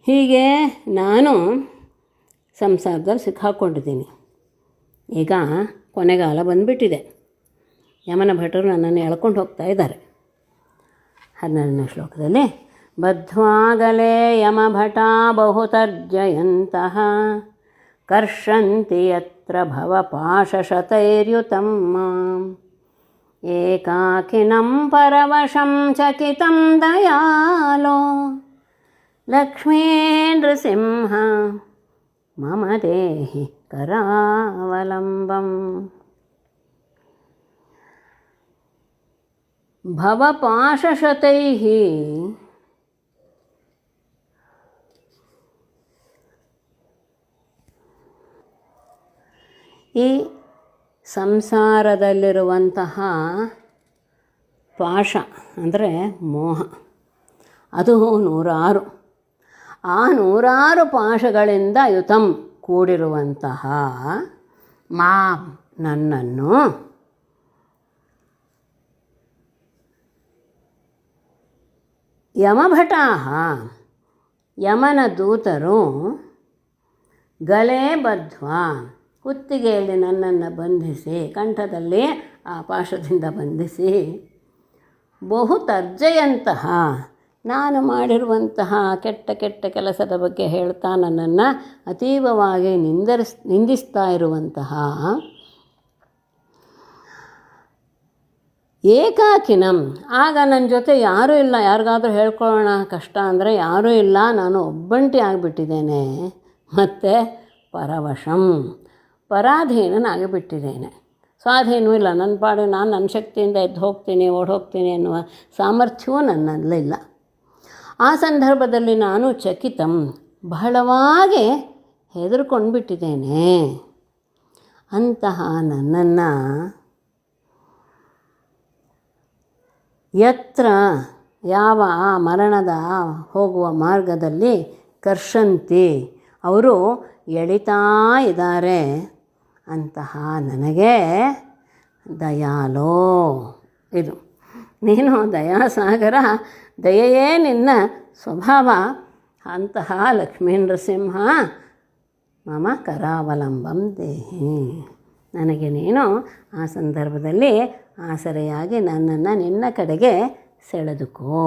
ಹೀಗೆ ನಾನು ಸಂಸಾರದಲ್ಲಿ ಸಿಕ್ಕಾಕ್ಕೊಂಡಿದ್ದೀನಿ. ಈಗ ಕೊನೆಗಾಲ ಬಂದುಬಿಟ್ಟಿದೆ. ಯಮನ ಭಟರು ನನ್ನನ್ನು ಎಳ್ಕೊಂಡು ಹೋಗ್ತಾ ಇದ್ದಾರೆ. 12ನೇ ಶ್ಲೋಕದಲ್ಲಿ ಬದ್ಧ್ವಾಗಲೇ ಯಮಭಟ ಬಹುತರ್ಜಯಂತಹ ಕರ್ಷಂತಿ ಯತ್ರ ಭವಪಾಶಶತೈರ್ಯುತಂ ಮಾಂ ಏಕಾಕಿನಂ ಪರವಶಂ ಚಕಿತಂ ದಯಾಲೋ ಲಕ್ಷ್ಮೀ ನೃಸಿಂಹ ಮಮ ದೇಹಿ ಕರಾವಲಂಬಂ. ಭವಪಾಶಶತೈಃ ಈ ಸಂಸಾರದಲ್ಲಿರುವಂತಹ ಪಾಶ ಅಂದರೆ ಮೋಹ, ಅದು 106. ಆ 106 ಪಾಶಗಳಿಂದ ಯುತಂ ಕೂಡಿರುವಂತಹ ಮಾಂ ನನ್ನನ್ನು ಯಮಭಟಾಃ ಯಮನ ದೂತರು ಗಲೇ ಬದ್ಧ್ವಾ ಕುತ್ತಿಗೆಯಲ್ಲಿ ನನ್ನನ್ನು ಬಂಧಿಸಿ, ಕಂಠದಲ್ಲಿ ಆ ಪಾಶದಿಂದ ಬಂಧಿಸಿ, ಬಹು ತರ್ಜೆಯಂತಹ ನಾನು ಮಾಡಿರುವಂತಹ ಕೆಟ್ಟ ಕೆಟ್ಟ ಕೆಲಸದ ಬಗ್ಗೆ ಹೇಳ್ತಾ ನನ್ನನ್ನು ಅತೀವವಾಗಿ ನಿಂದಿಸ್ತಾ ಇರುವಂತಹ ಏಕಾಕಿನಂ, ಆಗ ನನ್ನ ಜೊತೆ ಯಾರೂ ಇಲ್ಲ. ಯಾರಿಗಾದರೂ ಹೇಳ್ಕೊಳ್ಳೋಣ ಕಷ್ಟ ಅಂದರೆ ಯಾರೂ ಇಲ್ಲ, ನಾನು ಒಬ್ಬಂಟಿ ಆಗಿಬಿಟ್ಟಿದ್ದೇನೆ. ಮತ್ತು ಪರವಶಂ, ಪರಾಧೀನನಾಗಿಬಿಟ್ಟಿದ್ದೇನೆ. ಸ್ವಾಧೀನವೂ ಇಲ್ಲ, ನನ್ನ ಪಾಡು ನಾನು ನನ್ನ ಶಕ್ತಿಯಿಂದ ಎದ್ದು ಹೋಗ್ತೀನಿ, ಓಡಿ ಹೋಗ್ತೀನಿ ಅನ್ನುವ ಸಾಮರ್ಥ್ಯವೂ ನನ್ನಲ್ಲಿಲ್ಲ. ಆ ಸಂದರ್ಭದಲ್ಲಿ ನಾನು ಚಕಿತಂ, ಬಹಳವಾಗಿ ಹೆದರ್ಕೊಂಡು ಬಿಟ್ಟಿದ್ದೇನೆ. ಅಂತಹ ನನ್ನನ್ನು ಯತ್ರ ಯಾವ ಆ ಮರಣದ ಹೋಗುವ ಮಾರ್ಗದಲ್ಲಿ ಕರ್ಷಂತಿ ಅವರು ಎಳಿತಾ ಇದ್ದಾರೆ, ಅಂತಹ ನನಗೆ ದಯಾಲೋ, ಇದು ನೀನು ದಯಾಸಾಗರ, ದಯೆಯೇ ನಿನ್ನ ಸ್ವಭಾವ, ಅಂತಹ ಲಕ್ಷ್ಮೀ ನೃಸಿಂಹ ಮಮ ಕರಾವಲಂಬಂ ದೇಹಿ, ನನಗೆ ನೀನು ಆ ಸಂದರ್ಭದಲ್ಲಿ ಆಸರೆಯಾಗಿ ನನ್ನನ್ನು ನಿನ್ನ ಕಡೆಗೆ ಸೆಳೆದುಕೋ.